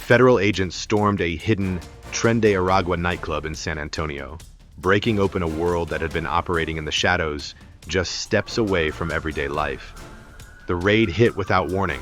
Federal agents stormed a hidden Tren de Aragua nightclub in San Antonio, breaking open a world that had been operating in the shadows just steps away from everyday life. The raid hit without warning,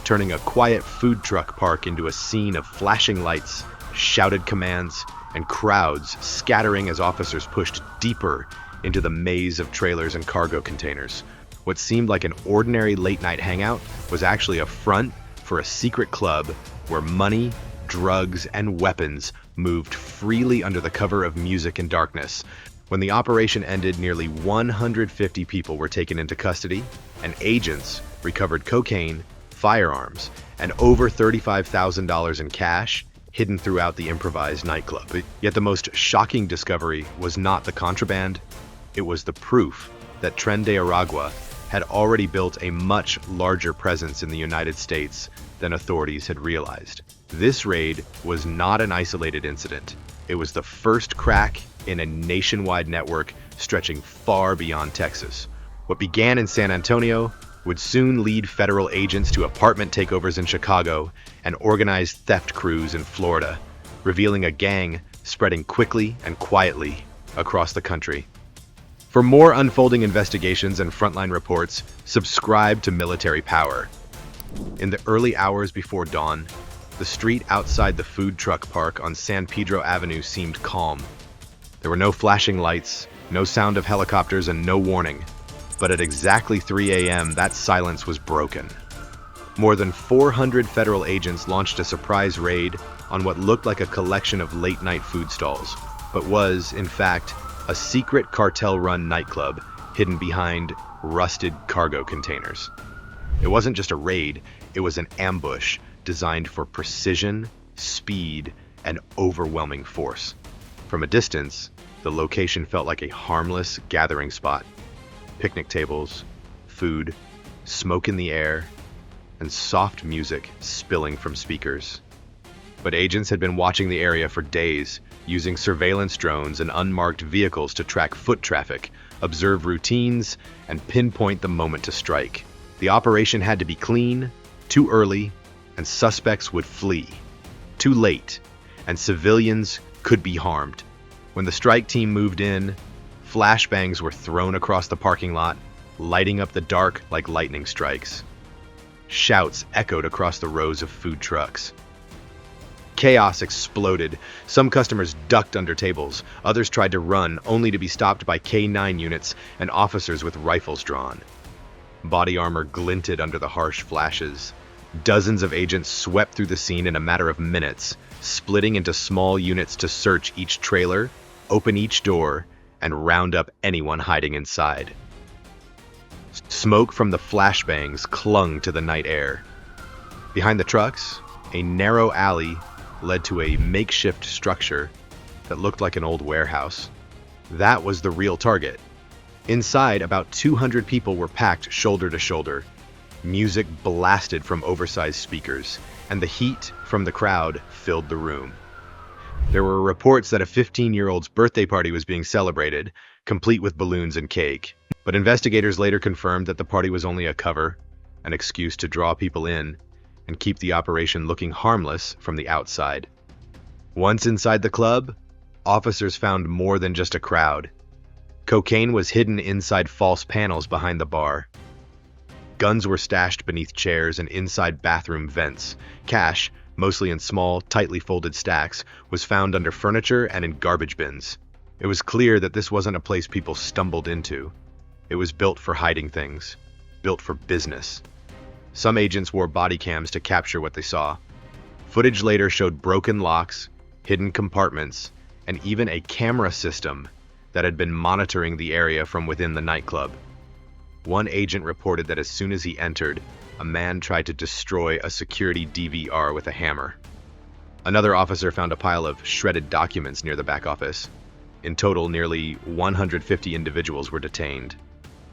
turning a quiet food truck park into a scene of flashing lights, shouted commands, and crowds scattering as officers pushed deeper into the maze of trailers and cargo containers. What seemed like an ordinary late-night hangout was actually a front for a secret club where money, drugs, and weapons moved freely under the cover of music and darkness. When the operation ended, nearly 150 people were taken into custody, and agents recovered cocaine, firearms, and over $35,000 in cash hidden throughout the improvised nightclub. Yet the most shocking discovery was not the contraband, it was the proof that Tren de Aragua had already built a much larger presence in the United States than authorities had realized. This raid was not an isolated incident. It was the first crack in a nationwide network stretching far beyond Texas. What began in San Antonio would soon lead federal agents to apartment takeovers in Chicago and organized theft crews in Florida, revealing a gang spreading quickly and quietly across the country. For more unfolding investigations and frontline reports, subscribe to Military Power. In the early hours before dawn, the street outside the food truck park on San Pedro Avenue seemed calm. There were no flashing lights, no sound of helicopters, and no warning. But at exactly 3 a.m., that silence was broken. More than 400 federal agents launched a surprise raid on what looked like a collection of late-night food stalls, but was, in fact, a secret cartel-run nightclub hidden behind rusted cargo containers. It wasn't just a raid, it was an ambush designed for precision, speed, and overwhelming force. From a distance, the location felt like a harmless gathering spot. Picnic tables, food, smoke in the air, and soft music spilling from speakers. But agents had been watching the area for days, using surveillance drones and unmarked vehicles to track foot traffic, observe routines, and pinpoint the moment to strike. The operation had to be clean, too early, and suspects would flee. Too late, and civilians could be harmed. When the strike team moved in, flashbangs were thrown across the parking lot, lighting up the dark like lightning strikes. Shouts echoed across the rows of food trucks. Chaos exploded. Some customers ducked under tables. Others tried to run, only to be stopped by K-9 units and officers with rifles drawn. Body armor glinted under the harsh flashes. Dozens of agents swept through the scene in a matter of minutes, splitting into small units to search each trailer, open each door, and round up anyone hiding inside. Smoke from the flashbangs clung to the night air. Behind the trucks, a narrow alley led to a makeshift structure that looked like an old warehouse. That was the real target. Inside, about 200 people were packed shoulder to shoulder. Music blasted from oversized speakers, and the heat from the crowd filled the room. There were reports that a 15-year-old's birthday party was being celebrated, complete with balloons and cake. But investigators later confirmed that the party was only a cover, an excuse to draw people in and keep the operation looking harmless from the outside. Once inside the club, officers found more than just a crowd. Cocaine was hidden inside false panels behind the bar. Guns were stashed beneath chairs and inside bathroom vents. Cash, mostly in small, tightly folded stacks, was found under furniture and in garbage bins. It was clear that this wasn't a place people stumbled into. It was built for hiding things, built for business. Some agents wore body cams to capture what they saw. Footage later showed broken locks, hidden compartments, and even a camera system that had been monitoring the area from within the nightclub. One agent reported that as soon as he entered, a man tried to destroy a security DVR with a hammer. Another officer found a pile of shredded documents near the back office. In total, nearly 150 individuals were detained.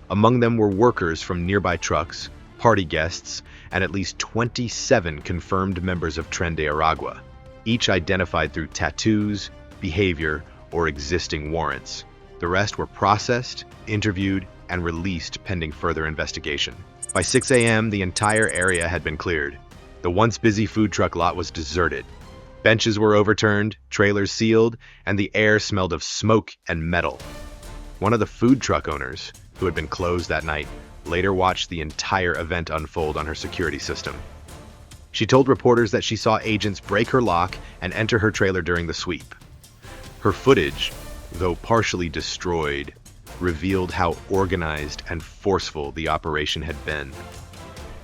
Among them were workers from nearby trucks, party guests, and at least 27 confirmed members of Tren de Aragua, each identified through tattoos, behavior, or existing warrants. The rest were processed, interviewed, and released pending further investigation. By 6 a.m., the entire area had been cleared. The once busy food truck lot was deserted. Benches were overturned, trailers sealed, and the air smelled of smoke and metal. One of the food truck owners, who had been closed that night, later watched the entire event unfold on her security system. She told reporters that she saw agents break her lock and enter her trailer during the sweep. Her footage, though partially destroyed, revealed how organized and forceful the operation had been.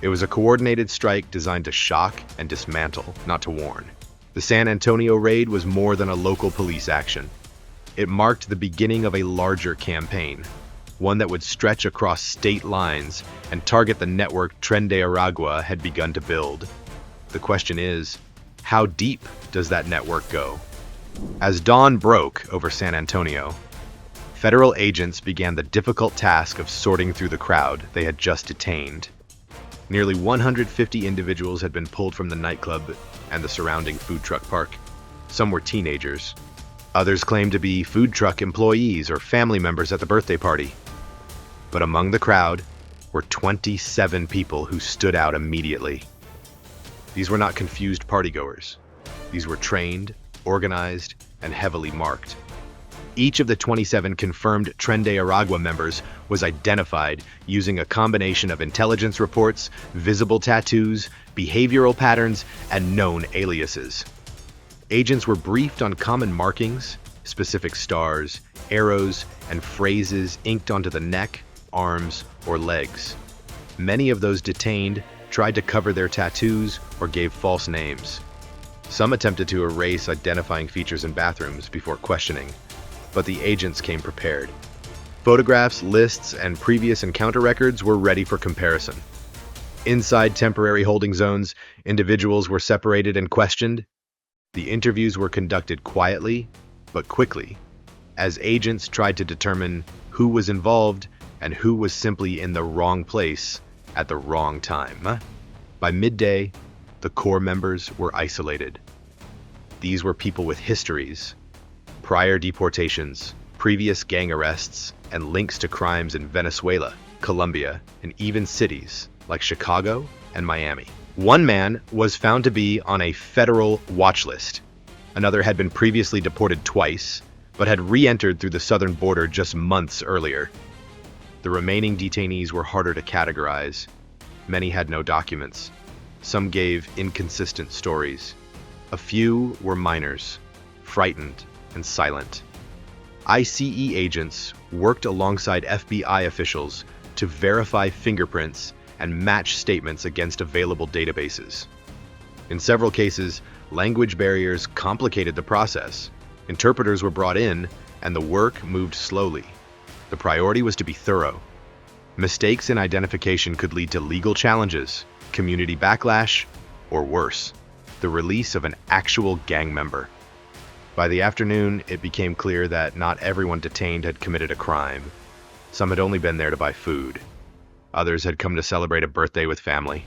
It was a coordinated strike designed to shock and dismantle, not to warn. The San Antonio raid was more than a local police action. It marked the beginning of a larger campaign, one that would stretch across state lines and target the network Tren de Aragua had begun to build. The question is, how deep does that network go? As dawn broke over San Antonio, federal agents began the difficult task of sorting through the crowd they had just detained. Nearly 150 individuals had been pulled from the nightclub and the surrounding food truck park. Some were teenagers. Others claimed to be food truck employees or family members at the birthday party. But among the crowd were 27 people who stood out immediately. These were not confused partygoers. These were trained, organized, and heavily marked. Each of the 27 confirmed Tren de Aragua members was identified using a combination of intelligence reports, visible tattoos, behavioral patterns, and known aliases. Agents were briefed on common markings, specific stars, arrows, and phrases inked onto the neck, arms, or legs. Many of those detained tried to cover their tattoos or gave false names. Some attempted to erase identifying features in bathrooms before questioning, but the agents came prepared. Photographs, lists, and previous encounter records were ready for comparison. Inside temporary holding zones, individuals were separated and questioned. The interviews were conducted quietly, but quickly, as agents tried to determine who was involved and who was simply in the wrong place at the wrong time. By midday, the core members were isolated. These were people with histories, prior deportations, previous gang arrests, and links to crimes in Venezuela, Colombia, and even cities like Chicago and Miami. One man was found to be on a federal watch list. Another had been previously deported twice, but had re-entered through the southern border just months earlier. The remaining detainees were harder to categorize. Many had no documents. Some gave inconsistent stories. A few were minors, frightened and silent. ICE agents worked alongside FBI officials to verify fingerprints and match statements against available databases. In several cases, language barriers complicated the process. Interpreters were brought in, and the work moved slowly. The priority was to be thorough. Mistakes in identification could lead to legal challenges, community backlash, or worse, the release of an actual gang member. By the afternoon, it became clear that not everyone detained had committed a crime. Some had only been there to buy food. Others had come to celebrate a birthday with family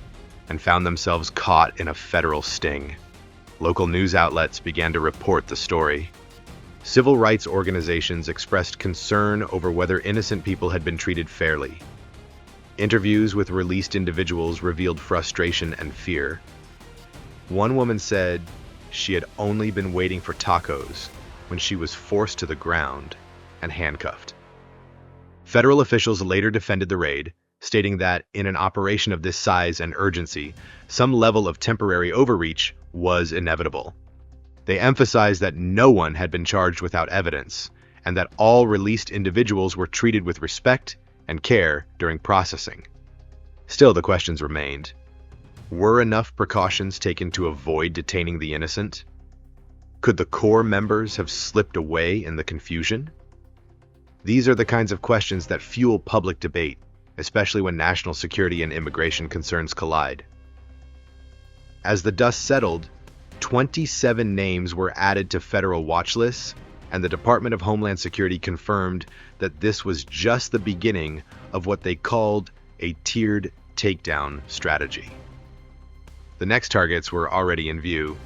and found themselves caught in a federal sting. Local news outlets began to report the story. Civil rights organizations expressed concern over whether innocent people had been treated fairly. Interviews with released individuals revealed frustration and fear. One woman said she had only been waiting for tacos when she was forced to the ground and handcuffed. Federal officials later defended the raid, stating that in an operation of this size and urgency, some level of temporary overreach was inevitable. They emphasized that no one had been charged without evidence, and that all released individuals were treated with respect and care during processing. Still, the questions remained. Were enough precautions taken to avoid detaining the innocent? Could the core members have slipped away in the confusion? These are the kinds of questions that fuel public debate, especially when national security and immigration concerns collide. As the dust settled, 27 names were added to federal watch lists, and the Department of Homeland Security confirmed that this was just the beginning of what they called a tiered takedown strategy. The next targets were already in view.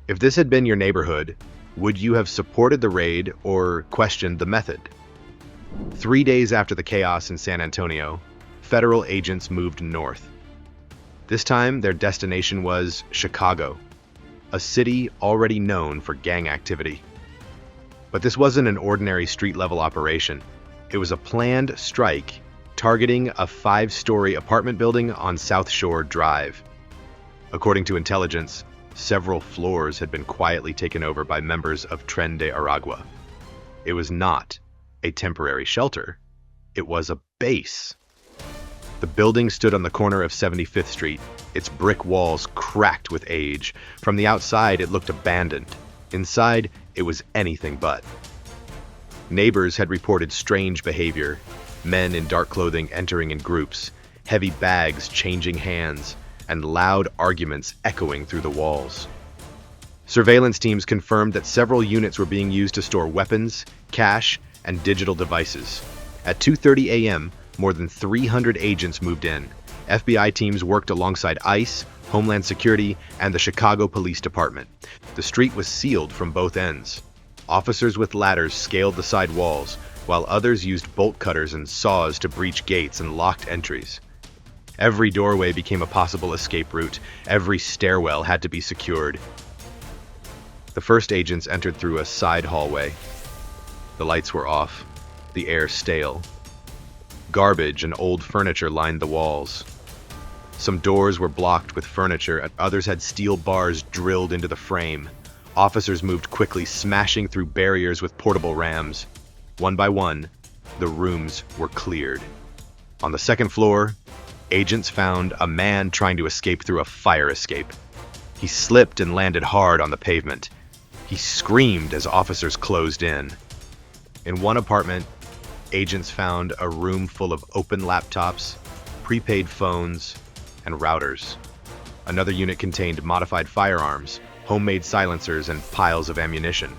If this had been your neighborhood, would you have supported the raid or questioned the method? 3 days after the chaos in San Antonio, federal agents moved north. This time, their destination was Chicago, a city already known for gang activity. But this wasn't an ordinary street-level operation. It was a planned strike targeting a 5-story apartment building on South Shore Drive. According to intelligence, several floors had been quietly taken over by members of Tren de Aragua. It was not a temporary shelter. It was a base. The building stood on the corner of 75th Street, its brick walls cracked with age. From the outside, it looked abandoned. Inside, it was anything but. Neighbors had reported strange behavior, men in dark clothing entering in groups, heavy bags changing hands, and loud arguments echoing through the walls. Surveillance teams confirmed that several units were being used to store weapons, cash, and digital devices. At 2:30 a.m., more than 300 agents moved in. FBI teams worked alongside ICE, Homeland Security, and the Chicago Police Department. The street was sealed from both ends. Officers with ladders scaled the side walls, while others used bolt cutters and saws to breach gates and locked entries. Every doorway became a possible escape route. Every stairwell had to be secured. The first agents entered through a side hallway. The lights were off, the air stale. Garbage and old furniture lined the walls. Some doors were blocked with furniture, and others had steel bars drilled into the frame. Officers moved quickly, smashing through barriers with portable rams. One by one, the rooms were cleared. On the second floor, agents found a man trying to escape through a fire escape. He slipped and landed hard on the pavement. He screamed as officers closed in. In one apartment, agents found a room full of open laptops, prepaid phones, and routers. Another unit contained modified firearms, homemade silencers, and piles of ammunition.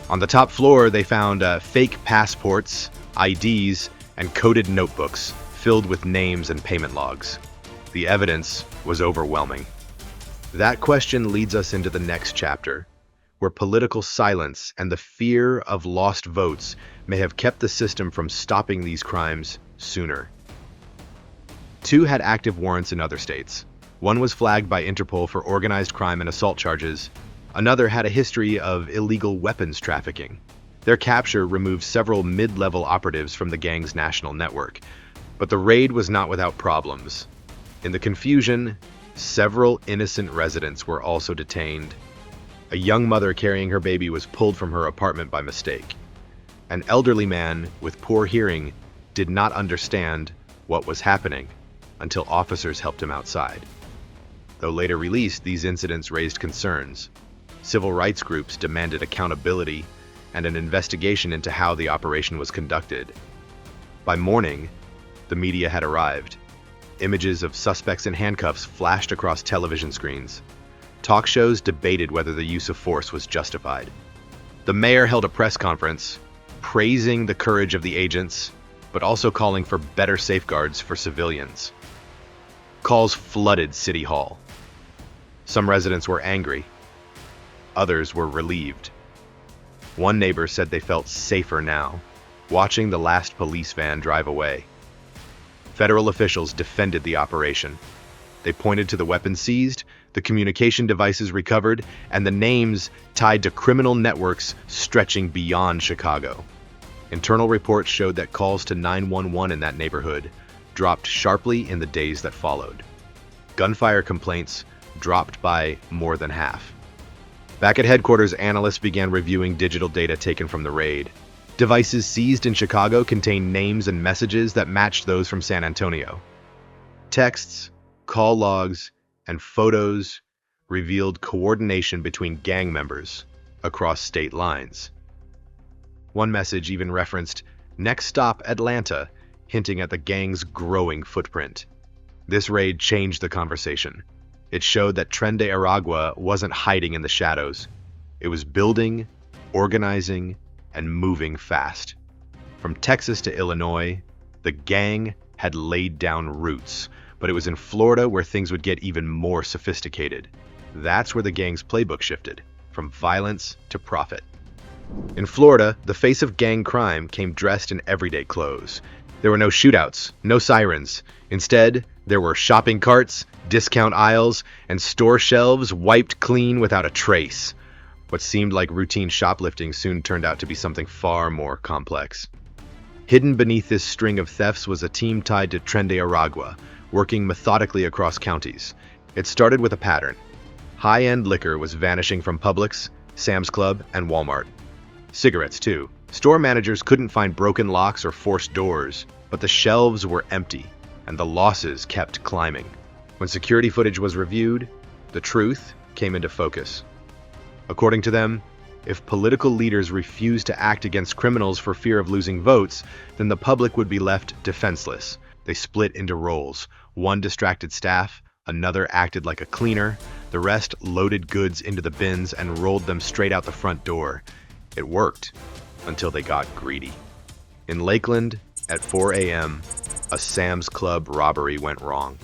On the top floor, they found fake passports, IDs, and coded notebooks filled with names and payment logs. The evidence was overwhelming. That question leads us into the next chapter, where political silence and the fear of lost votes may have kept the system from stopping these crimes sooner. 2 had active warrants in other states. One was flagged by Interpol for organized crime and assault charges. Another had a history of illegal weapons trafficking. Their capture removed several mid-level operatives from the gang's national network. But the raid was not without problems. In the confusion, several innocent residents were also detained. A young mother carrying her baby was pulled from her apartment by mistake. An elderly man with poor hearing did not understand what was happening until officers helped him outside. Though later released, these incidents raised concerns. Civil rights groups demanded accountability and an investigation into how the operation was conducted. By morning, the media had arrived. Images of suspects in handcuffs flashed across television screens. Talk shows debated whether the use of force was justified. The mayor held a press conference, praising the courage of the agents, but also calling for better safeguards for civilians. Calls flooded City Hall. Some residents were angry. Others were relieved. One neighbor said they felt safer now, watching the last police van drive away. Federal officials defended the operation. They pointed to the weapons seized, the communication devices recovered, and the names tied to criminal networks stretching beyond Chicago. Internal reports showed that calls to 911 in that neighborhood dropped sharply in the days that followed. Gunfire complaints dropped by more than half. Back at headquarters, analysts began reviewing digital data taken from the raid. Devices seized in Chicago contained names and messages that matched those from San Antonio. Texts, call logs, and photos revealed coordination between gang members across state lines. One message even referenced "Next stop, Atlanta," hinting at the gang's growing footprint. This raid changed the conversation. It showed that Tren de Aragua wasn't hiding in the shadows. It was building, organizing, and moving fast. From Texas to Illinois, the gang had laid down roots, but it was in Florida where things would get even more sophisticated. That's where the gang's playbook shifted, from violence to profit. In Florida, the face of gang crime came dressed in everyday clothes. There were no shootouts, no sirens. Instead, There were shopping carts, discount aisles, and store shelves wiped clean without a trace. What seemed like routine shoplifting soon turned out to be something far more complex. Hidden beneath this string of thefts was a team tied to Tren de Aragua, working methodically across counties. It started with a pattern. High-end liquor was vanishing from Publix, Sam's Club, and Walmart. Cigarettes, too. Store managers couldn't find broken locks or forced doors, but the shelves were empty, and the losses kept climbing. When security footage was reviewed, the truth came into focus. According to them, if political leaders refused to act against criminals for fear of losing votes, then the public would be left defenseless. They split into roles. One distracted staff, another acted like a cleaner, the rest loaded goods into the bins and rolled them straight out the front door. It worked, until they got greedy. In Lakeland, at 4 a.m., a Sam's Club robbery went wrong.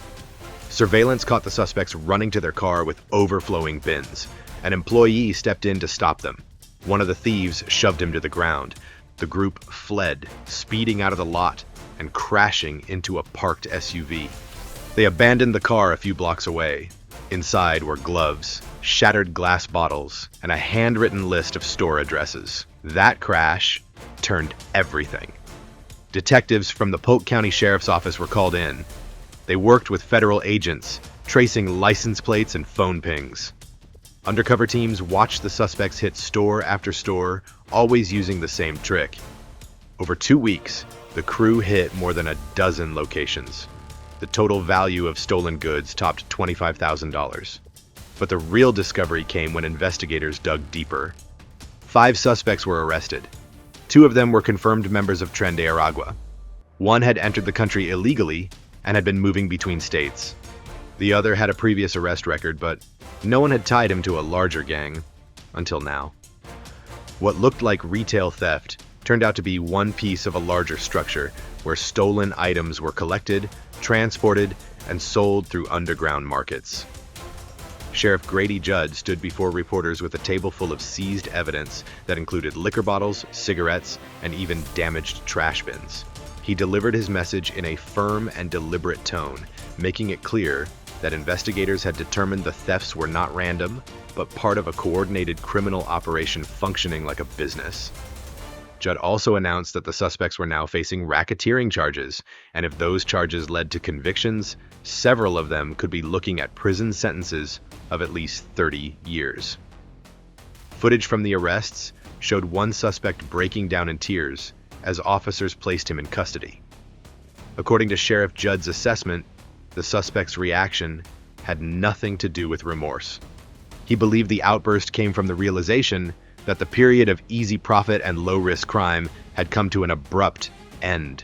Surveillance caught the suspects running to their car with overflowing bins. An employee stepped in to stop them. One of the thieves shoved him to the ground. The group fled, speeding out of the lot and crashing into a parked SUV. They abandoned the car a few blocks away. Inside were gloves, shattered glass bottles, and a handwritten list of store addresses. That crash turned everything. Detectives from the Polk County Sheriff's Office were called in. They worked with federal agents, tracing license plates and phone pings. Undercover teams watched the suspects hit store after store, always using the same trick. Over 2 weeks, the crew hit more than a dozen locations. The total value of stolen goods topped $25,000. But the real discovery came when investigators dug deeper. 5 suspects were arrested. 2 of them were confirmed members of Tren de Aragua. One had entered the country illegally and had been moving between states. The other had a previous arrest record, but no one had tied him to a larger gang until now. What looked like retail theft turned out to be one piece of a larger structure where stolen items were collected, transported, and sold through underground markets. Sheriff Grady Judd stood before reporters with a table full of seized evidence that included liquor bottles, cigarettes, and even damaged trash bins. He delivered his message in a firm and deliberate tone, making it clear that investigators had determined the thefts were not random, but part of a coordinated criminal operation functioning like a business. Judd also announced that the suspects were now facing racketeering charges, and if those charges led to convictions, several of them could be looking at prison sentences of at least 30 years. Footage from the arrests showed one suspect breaking down in tears as officers placed him in custody. According to Sheriff Judd's assessment, the suspect's reaction had nothing to do with remorse. He believed the outburst came from the realization that the period of easy profit and low-risk crime had come to an abrupt end.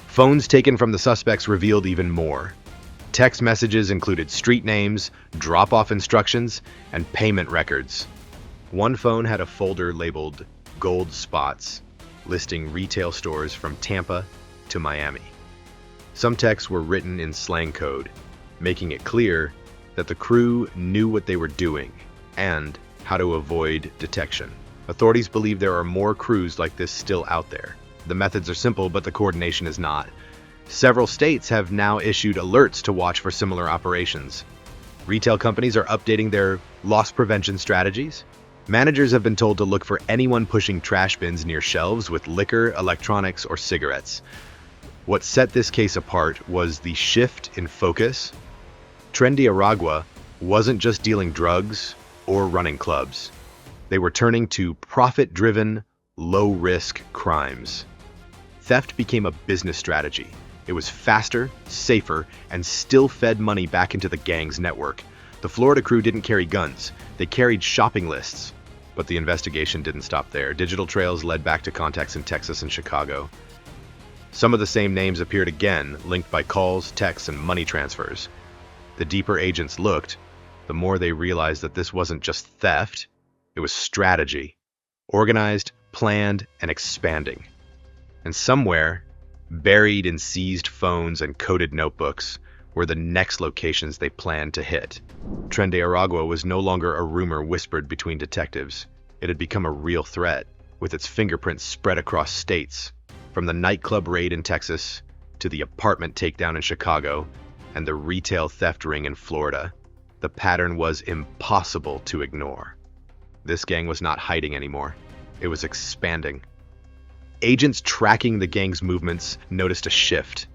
Phones taken from the suspects revealed even more. Text messages included street names, drop-off instructions, and payment records. One phone had a folder labeled Gold Spots, listing retail stores from Tampa to Miami. Some texts were written in slang code, making it clear that the crew knew what they were doing and how to avoid detection. Authorities believe there are more crews like this still out there. The methods are simple, but the coordination is not. Several states have now issued alerts to watch for similar operations. Retail companies are updating their loss prevention strategies. Managers have been told to look for anyone pushing trash bins near shelves with liquor, electronics, or cigarettes. What set this case apart was the shift in focus. Tren de Aragua wasn't just dealing drugs or running clubs. They were turning to profit-driven, low-risk crimes. Theft became a business strategy. It was faster, safer, and still fed money back into the gang's network. The Florida crew didn't carry guns. They carried shopping lists. But the investigation didn't stop there. Digital trails led back to contacts in Texas and Chicago. Some of the same names appeared again, linked by calls, texts, and money transfers. The deeper agents looked, the more they realized that this wasn't just theft, it was strategy. Organized, planned, and expanding. And somewhere, buried in seized phones and coded notebooks, were the next locations they planned to hit. Tren de Aragua was no longer a rumor whispered between detectives. It had become a real threat, with its fingerprints spread across states. From the nightclub raid in Texas to the apartment takedown in Chicago, and the retail theft ring in Florida, the pattern was impossible to ignore. This gang was not hiding anymore. It was expanding. Agents tracking the gang's movements noticed a shift.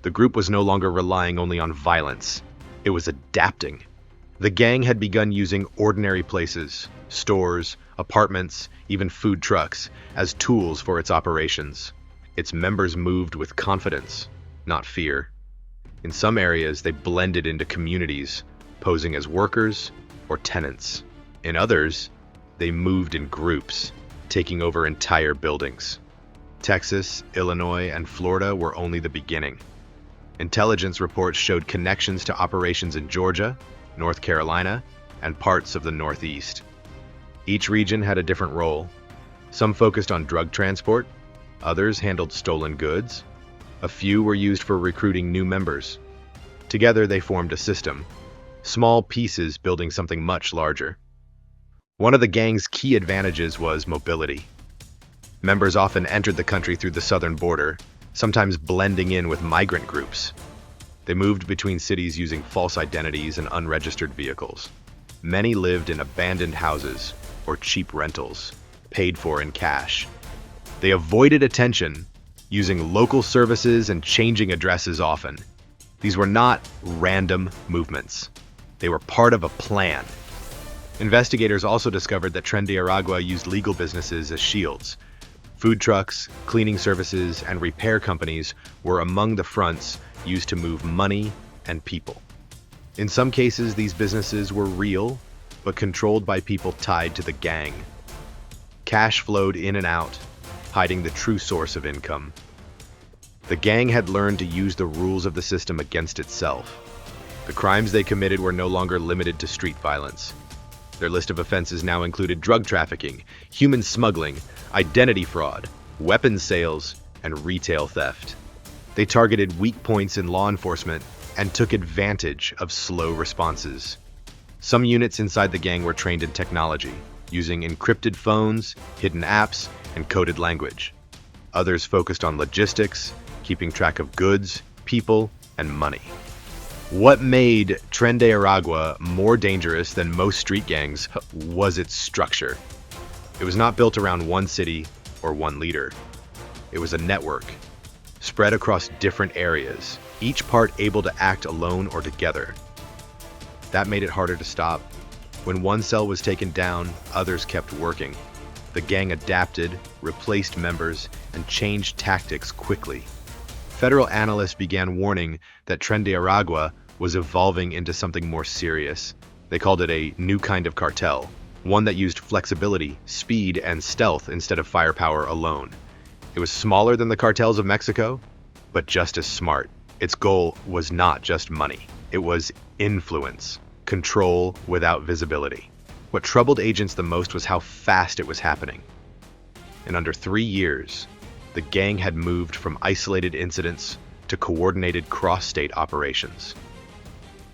The group was no longer relying only on violence. It was adapting. The gang had begun using ordinary places, stores, apartments, even food trucks, as tools for its operations. Its members moved with confidence, not fear. In some areas, they blended into communities, posing as workers or tenants. In others, they moved in groups, taking over entire buildings. Texas, Illinois, and Florida were only the beginning. Intelligence reports showed connections to operations in Georgia, North Carolina, and parts of the Northeast. Each region had a different role. Some focused on drug transport, others handled stolen goods. A few were used for recruiting new members. Together they formed a system, small pieces building something much larger. One of the gang's key advantages was mobility. Members often entered the country through the southern border, sometimes blending in with migrant groups. They moved between cities using false identities and unregistered vehicles. Many lived in abandoned houses or cheap rentals, paid for in cash. They avoided attention, using local services and changing addresses often. These were not random movements. They were part of a plan. Investigators also discovered that Tren de Aragua used legal businesses as shields. Food trucks, cleaning services, and repair companies were among the fronts used to move money and people. In some cases, these businesses were real, but controlled by people tied to the gang. Cash flowed in and out, hiding the true source of income. The gang had learned to use the rules of the system against itself. The crimes they committed were no longer limited to street violence. Their list of offenses now included drug trafficking, human smuggling, identity fraud, weapons sales, and retail theft. They targeted weak points in law enforcement and took advantage of slow responses. Some units inside the gang were trained in technology, using encrypted phones, hidden apps, and coded language. Others focused on logistics, keeping track of goods, people, and money. What made Tren de Aragua more dangerous than most street gangs was its structure. It was not built around one city or one leader. It was a network, spread across different areas, each part able to act alone or together. That made it harder to stop. When one cell was taken down, others kept working. The gang adapted, replaced members, and changed tactics quickly. Federal analysts began warning that Tren de Aragua was evolving into something more serious. They called it a new kind of cartel, one that used flexibility, speed, and stealth instead of firepower alone. It was smaller than the cartels of Mexico, but just as smart. Its goal was not just money. It was influence, control without visibility. What troubled agents the most was how fast it was happening. In under 3 years, the gang had moved from isolated incidents to coordinated cross-state operations.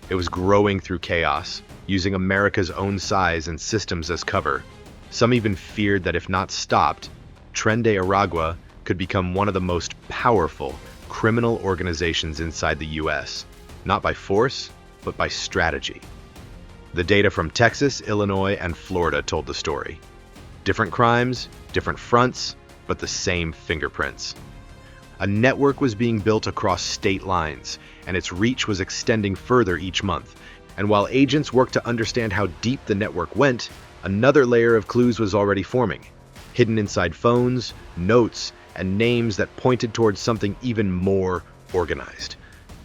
It was growing through chaos, using America's own size and systems as cover. Some even feared that if not stopped, Tren de Aragua could become one of the most powerful criminal organizations inside the U.S., not by force, but by strategy. The data from Texas, Illinois, and Florida told the story. Different crimes, different fronts, but the same fingerprints. A network was being built across state lines, and its reach was extending further each month. And while agents worked to understand how deep the network went, another layer of clues was already forming, hidden inside phones, notes, and names that pointed towards something even more organized.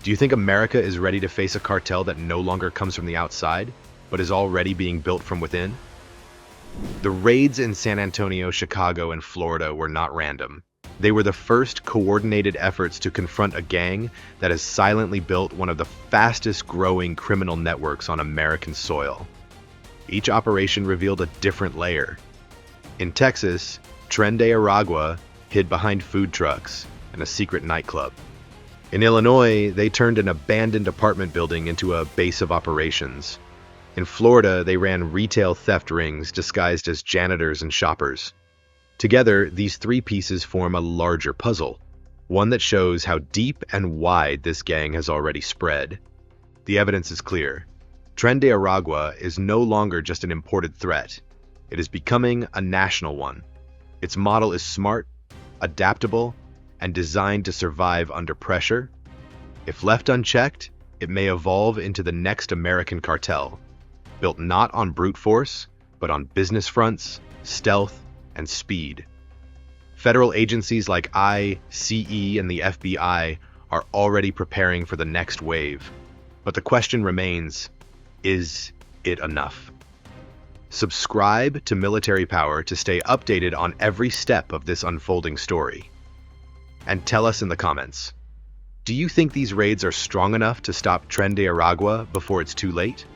Do you think America is ready to face a cartel that no longer comes from the outside, but is already being built from within? The raids in San Antonio, Chicago, and Florida were not random. They were the first coordinated efforts to confront a gang that has silently built one of the fastest growing criminal networks on American soil. Each operation revealed a different layer. In Texas, Tren de Aragua hid behind food trucks and a secret nightclub. In Illinois, they turned an abandoned apartment building into a base of operations. In Florida, they ran retail theft rings disguised as janitors and shoppers. Together, these 3 pieces form a larger puzzle, one that shows how deep and wide this gang has already spread. The evidence is clear. Tren de Aragua is no longer just an imported threat. It is becoming a national one. Its model is smart, adaptable, and designed to survive under pressure. If left unchecked, it may evolve into the next American cartel, built not on brute force, but on business fronts, stealth, and speed. Federal agencies like ICE and the FBI are already preparing for the next wave. But the question remains, is it enough? Subscribe to Military Power to stay updated on every step of this unfolding story. And tell us in the comments, do you think these raids are strong enough to stop Tren de Aragua before it's too late?